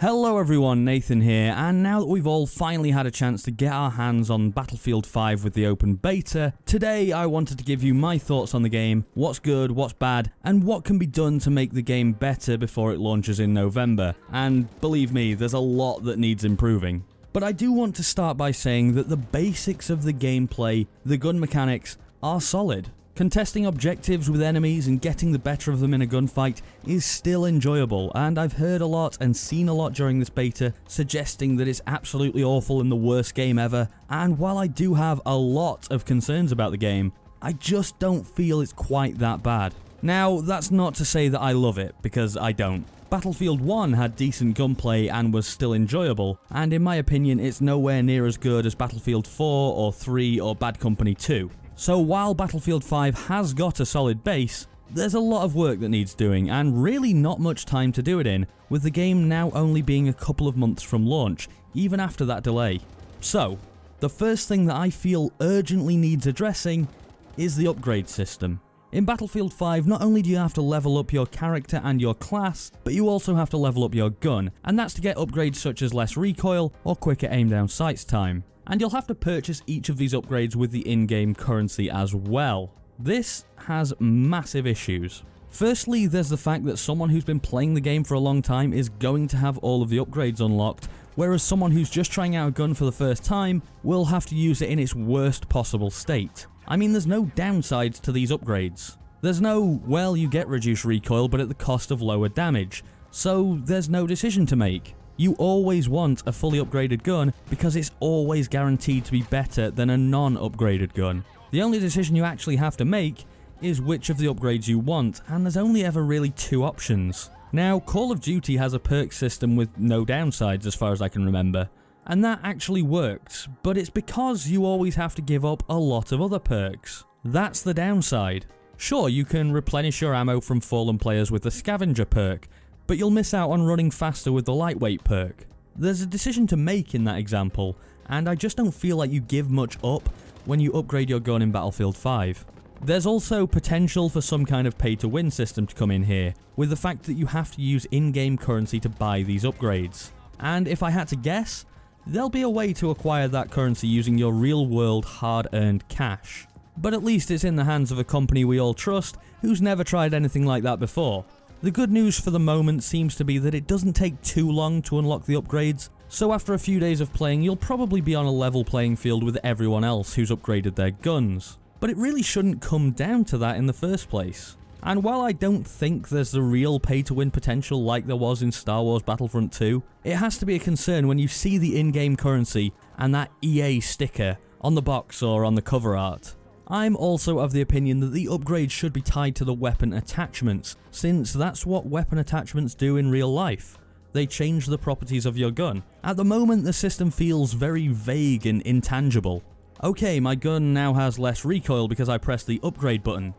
Hello everyone, Nathan here, and now that we've all finally had a chance to get our hands on Battlefield 5 with the open beta, today I wanted to give you my thoughts on the game, what's good, what's bad, and what can be done to make the game better before it launches in November. And believe me, there's a lot that needs improving. But I do want to start by saying that the basics of the gameplay, the gun mechanics, are solid. Contesting objectives with enemies and getting the better of them in a gunfight is still enjoyable, and I've heard a lot and seen a lot during this beta suggesting that it's absolutely awful and the worst game ever, and while I do have a lot of concerns about the game, I just don't feel it's quite that bad. Now, that's not to say that I love it, because I don't. Battlefield 1 had decent gunplay and was still enjoyable, and in my opinion it's nowhere near as good as Battlefield 4 or 3 or Bad Company 2. So while Battlefield 5 has got a solid base, there's a lot of work that needs doing and really not much time to do it in, with the game now only being a couple of months from launch, even after that delay. So, the first thing that I feel urgently needs addressing is the upgrade system. In Battlefield 5, not only do you have to level up your character and your class, but you also have to level up your gun, and that's to get upgrades such as less recoil or quicker aim down sights time. And you'll have to purchase each of these upgrades with the in-game currency as well. This has massive issues. Firstly, there's the fact that someone who's been playing the game for a long time is going to have all of the upgrades unlocked, whereas someone who's just trying out a gun for the first time will have to use it in its worst possible state. I mean, there's no downsides to these upgrades. There's no, well, you get reduced recoil but at the cost of lower damage, so there's no decision to make. You always want a fully upgraded gun because it's always guaranteed to be better than a non-upgraded gun. The only decision you actually have to make is which of the upgrades you want, and there's only ever really two options. Now, Call of Duty has a perk system with no downsides as far as I can remember, and that actually worked, but it's because you always have to give up a lot of other perks. That's the downside. Sure, you can replenish your ammo from fallen players with the scavenger perk, but you'll miss out on running faster with the lightweight perk. There's a decision to make in that example, and I just don't feel like you give much up when you upgrade your gun in Battlefield 5. There's also potential for some kind of pay-to-win system to come in here, with the fact that you have to use in-game currency to buy these upgrades. And if I had to guess, there'll be a way to acquire that currency using your real-world hard-earned cash. But at least it's in the hands of a company we all trust, who's never tried anything like that before. The good news for the moment seems to be that it doesn't take too long to unlock the upgrades, so after a few days of playing you'll probably be on a level playing field with everyone else who's upgraded their guns. But it really shouldn't come down to that in the first place. And while I don't think there's the real pay-to-win potential like there was in Star Wars Battlefront 2, it has to be a concern when you see the in-game currency and that EA sticker on the box or on the cover art. I'm also of the opinion that the upgrades should be tied to the weapon attachments, since that's what weapon attachments do in real life. They change the properties of your gun. At the moment the system feels very vague and intangible. Okay, my gun now has less recoil because I pressed the upgrade button.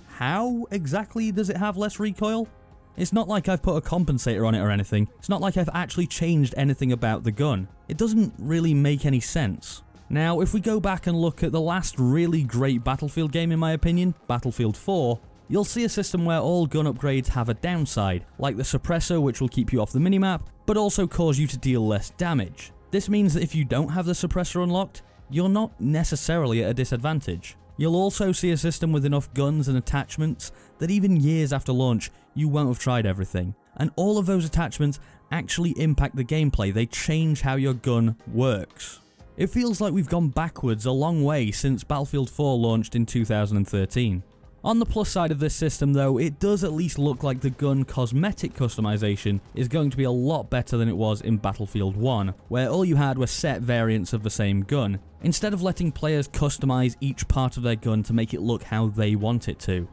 How exactly does it have less recoil? It's not like I've put a compensator on it or anything. It's not like I've actually changed anything about the gun. It doesn't really make any sense. Now, if we go back and look at the last really great Battlefield game in my opinion, Battlefield 4, you'll see a system where all gun upgrades have a downside, like the suppressor which will keep you off the minimap, but also cause you to deal less damage. This means that if you don't have the suppressor unlocked, you're not necessarily at a disadvantage. You'll also see a system with enough guns and attachments that even years after launch, you won't have tried everything. And all of those attachments actually impact the gameplay, they change how your gun works. It feels like we've gone backwards a long way since Battlefield 4 launched in 2013. On the plus side of this system though, it does at least look like the gun cosmetic customization is going to be a lot better than it was in Battlefield 1, where all you had were set variants of the same gun, instead of letting players customize each part of their gun to make it look how they want it to.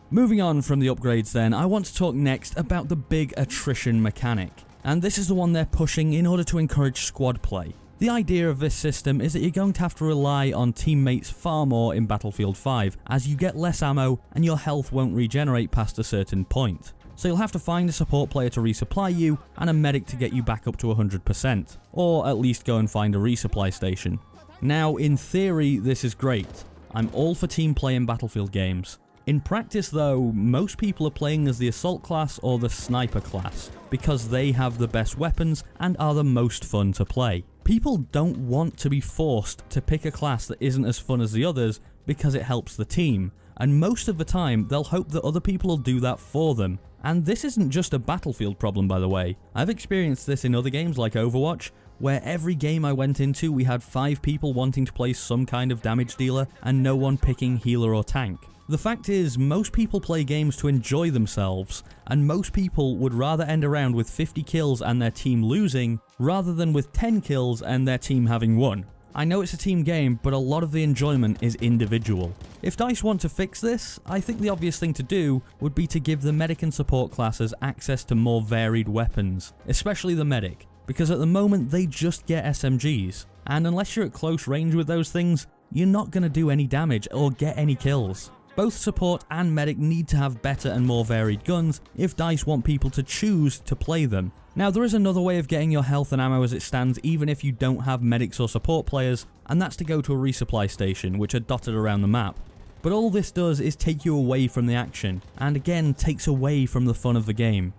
Moving on from the upgrades then, I want to talk next about the big attrition mechanic, and this is the one they're pushing in order to encourage squad play. The idea of this system is that you're going to have to rely on teammates far more in Battlefield 5, as you get less ammo and your health won't regenerate past a certain point. So you'll have to find a support player to resupply you and a medic to get you back up to 100%, or at least go and find a resupply station. Now, in theory, this is great. I'm all for team play in Battlefield games. In practice though, most people are playing as the assault class or the sniper class, because they have the best weapons and are the most fun to play. People don't want to be forced to pick a class that isn't as fun as the others because it helps the team, and most of the time they'll hope that other people will do that for them. And this isn't just a Battlefield problem, by the way. I've experienced this in other games like Overwatch, where every game I went into we had 5 people wanting to play some kind of damage dealer and no one picking healer or tank. The fact is, most people play games to enjoy themselves, and most people would rather end around with 50 kills and their team losing, rather than with 10 kills and their team having won. I know it's a team game, but a lot of the enjoyment is individual. If DICE want to fix this, I think the obvious thing to do would be to give the medic and support classes access to more varied weapons, especially the medic, because at the moment they just get SMGs, and unless you're at close range with those things, you're not going to do any damage or get any kills. Both support and medic need to have better and more varied guns if DICE want people to choose to play them. Now there is another way of getting your health and ammo as it stands even if you don't have medics or support players, and that's to go to a resupply station which are dotted around the map. But all this does is take you away from the action, and again takes away from the fun of the game.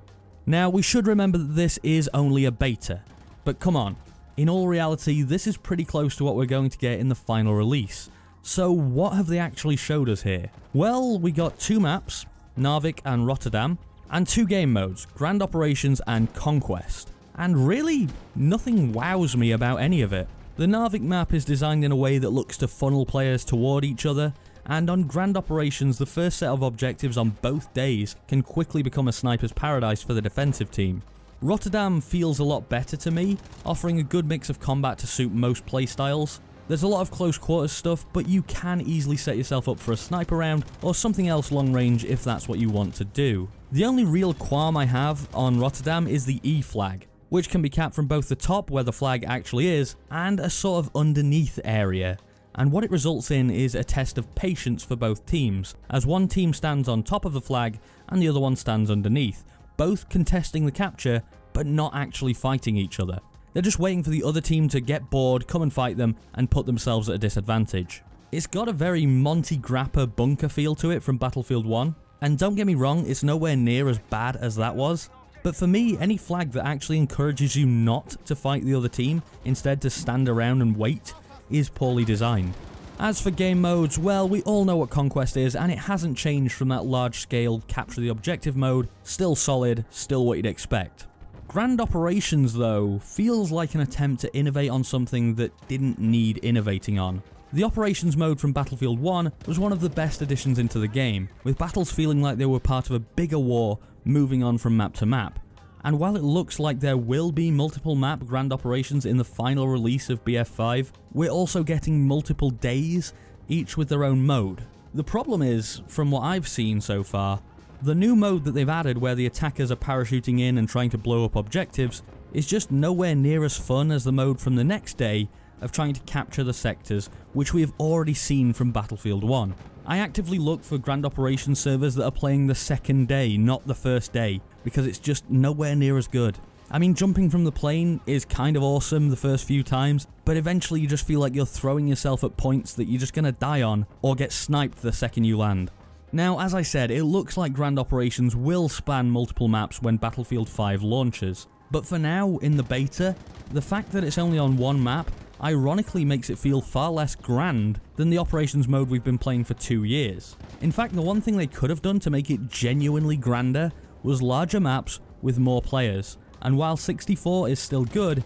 Now we should remember that this is only a beta, but come on, in all reality this is pretty close to what we're going to get in the final release. So what have they actually showed us here? Well, we got 2 maps, Narvik and Rotterdam, and 2 game modes, Grand Operations and Conquest. And really, nothing wows me about any of it. The Narvik map is designed in a way that looks to funnel players toward each other, and on Grand Operations the first set of objectives on both days can quickly become a sniper's paradise for the defensive team. Rotterdam feels a lot better to me, offering a good mix of combat to suit most playstyles. There's a lot of close quarters stuff, but you can easily set yourself up for a sniper round or something else long range if that's what you want to do. The only real qualm I have on Rotterdam is the E flag, which can be capped from both the top where the flag actually is and a sort of underneath area. And what it results in is a test of patience for both teams, as one team stands on top of the flag and the other one stands underneath, both contesting the capture but not actually fighting each other. They're just waiting for the other team to get bored, come and fight them, and put themselves at a disadvantage. It's got a very Monty Grappa bunker feel to it from Battlefield 1, and don't get me wrong, it's nowhere near as bad as that was, but for me, any flag that actually encourages you not to fight the other team, instead to stand around and wait, is poorly designed. As for game modes, well, we all know what Conquest is, and it hasn't changed from that large-scale capture the objective mode, still solid, still what you'd expect. Grand Operations, though, feels like an attempt to innovate on something that didn't need innovating on. The Operations mode from Battlefield 1 was one of the best additions into the game, with battles feeling like they were part of a bigger war moving on from map to map. And while it looks like there will be multiple map Grand Operations in the final release of BF5, we're also getting multiple days, each with their own mode. The problem is, from what I've seen so far, the new mode that they've added where the attackers are parachuting in and trying to blow up objectives is just nowhere near as fun as the mode from the next day of trying to capture the sectors, which we have already seen from Battlefield 1. I actively look for Grand Operations servers that are playing the second day, not the first day, because it's just nowhere near as good. I mean, jumping from the plane is kind of awesome the first few times, but eventually you just feel like you're throwing yourself at points that you're just going to die on or get sniped the second you land. Now, as I said, it looks like Grand Operations will span multiple maps when Battlefield 5 launches, but for now, in the beta, the fact that it's only on one map ironically makes it feel far less grand than the Operations mode we've been playing for 2 years. In fact, the one thing they could have done to make it genuinely grander was larger maps with more players, and while 64 is still good,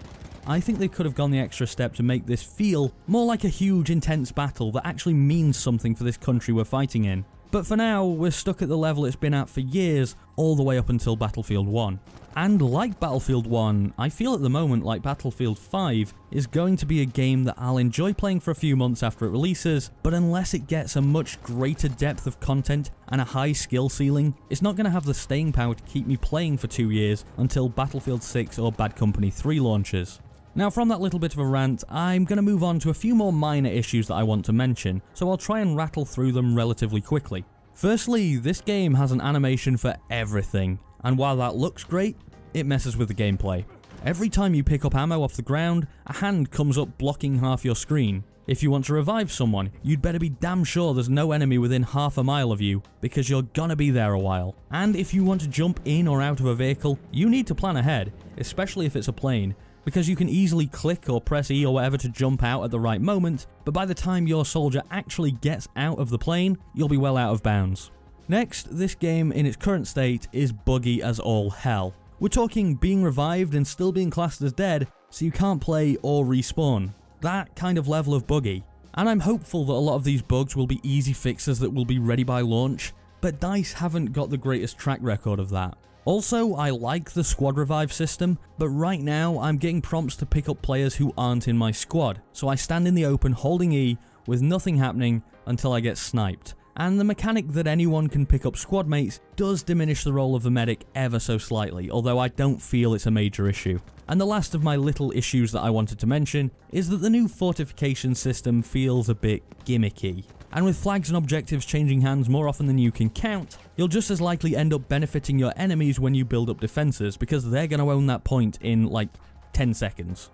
I think they could have gone the extra step to make this feel more like a huge intense battle that actually means something for this country we're fighting in. But for now, we're stuck at the level it's been at for years, all the way up until Battlefield 1. And like Battlefield 1, I feel at the moment like Battlefield 5 is going to be a game that I'll enjoy playing for a few months after it releases, but unless it gets a much greater depth of content and a high skill ceiling, it's not going to have the staying power to keep me playing for 2 years until Battlefield 6 or Bad Company 3 launches. Now, from that little bit of a rant, I'm going to move on to a few more minor issues that I want to mention, so I'll try and rattle through them relatively quickly. Firstly, this game has an animation for everything, and while that looks great, it messes with the gameplay. Every time you pick up ammo off the ground, a hand comes up blocking half your screen. If you want to revive someone, you'd better be damn sure there's no enemy within half a mile of you, because you're gonna be there a while. And if you want to jump in or out of a vehicle, you need to plan ahead, especially if it's a plane, because you can easily click or press E or whatever to jump out at the right moment, but by the time your soldier actually gets out of the plane, you'll be well out of bounds. Next, this game in its current state is buggy as all hell. We're talking being revived and still being classed as dead, so you can't play or respawn. That kind of level of buggy. And I'm hopeful that a lot of these bugs will be easy fixes that will be ready by launch, but DICE haven't got the greatest track record of that. Also, I like the squad revive system, but right now I'm getting prompts to pick up players who aren't in my squad, so I stand in the open holding E with nothing happening until I get sniped. And the mechanic that anyone can pick up squad mates does diminish the role of the medic ever so slightly, although I don't feel it's a major issue. And the last of my little issues that I wanted to mention is that the new fortification system feels a bit gimmicky. And with flags and objectives changing hands more often than you can count, you'll just as likely end up benefiting your enemies when you build up defenses, because they're going to own that point in like 10 seconds.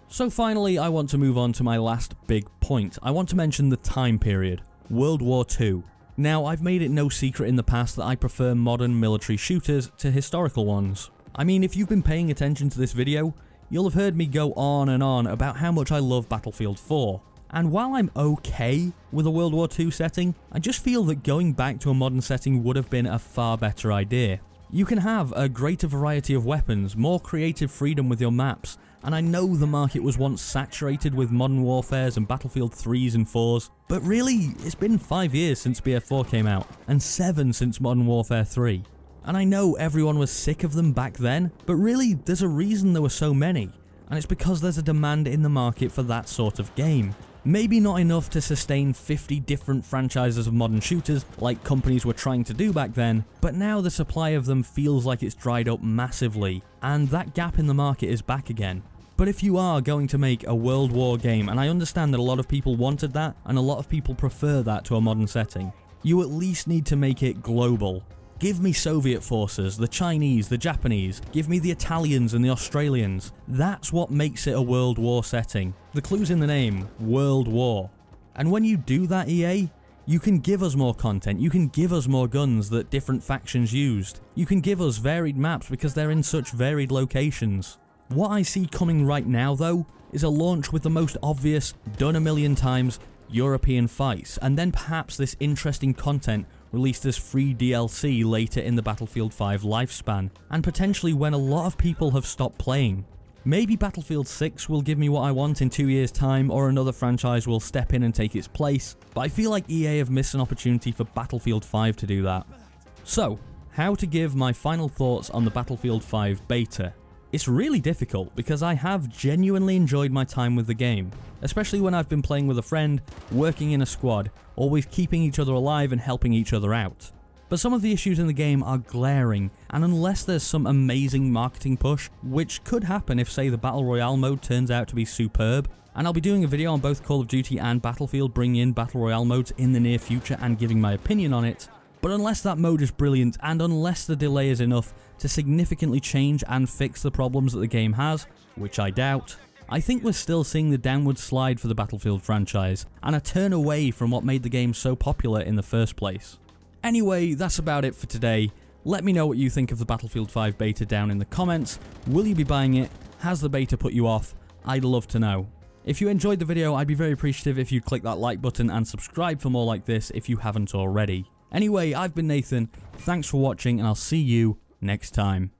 So finally, I want to move on to my last big point. I want to mention the time period, World War II. Now, I've made it no secret in the past that I prefer modern military shooters to historical ones. I mean, if you've been paying attention to this video, you'll have heard me go on and on about how much I love Battlefield 4. And while I'm okay with a World War II setting, I just feel that going back to a modern setting would have been a far better idea. You can have a greater variety of weapons, more creative freedom with your maps, and I know the market was once saturated with Modern Warfares and Battlefield 3s and 4s, but really, it's been 5 years since BF4 came out, and 7 since Modern Warfare 3. And I know everyone was sick of them back then, but really, there's a reason there were so many, and it's because there's a demand in the market for that sort of game. Maybe not enough to sustain 50 different franchises of modern shooters like companies were trying to do back then, but now the supply of them feels like it's dried up massively, and that gap in the market is back again. But if you are going to make a World War game, and I understand that a lot of people wanted that, and a lot of people prefer that to a modern setting, you at least need to make it global. Give me Soviet forces, the Chinese, the Japanese, give me the Italians and the Australians. That's what makes it a World War setting. The clue's in the name, World War. And when you do that, EA, you can give us more content, you can give us more guns that different factions used. You can give us varied maps because they're in such varied locations. What I see coming right now though, is a launch with the most obvious, done a million times, European fights, and then perhaps this interesting content released as free DLC later in the Battlefield 5 lifespan, and potentially when a lot of people have stopped playing. Maybe Battlefield 6 will give me what I want in 2 years' time, or another franchise will step in and take its place, but I feel like EA have missed an opportunity for Battlefield 5 to do that. So, how to give my final thoughts on the Battlefield 5 beta. It's really difficult because I have genuinely enjoyed my time with the game, especially when I've been playing with a friend, working in a squad, always keeping each other alive and helping each other out. But some of the issues in the game are glaring, and unless there's some amazing marketing push, which could happen if say the Battle Royale mode turns out to be superb, and I'll be doing a video on both Call of Duty and Battlefield bringing in Battle Royale modes in the near future and giving my opinion on it, but unless that mode is brilliant and unless the delay is enough to significantly change and fix the problems that the game has, which I doubt, I think we're still seeing the downward slide for the Battlefield franchise, and a turn away from what made the game so popular in the first place. Anyway, that's about it for today. Let me know what you think of the Battlefield 5 beta down in the comments. Will you be buying it? Has the beta put you off? I'd love to know. If you enjoyed the video, I'd be very appreciative if you click that like button and subscribe for more like this if you haven't already. Anyway, I've been Nathan, thanks for watching, and I'll see you next time.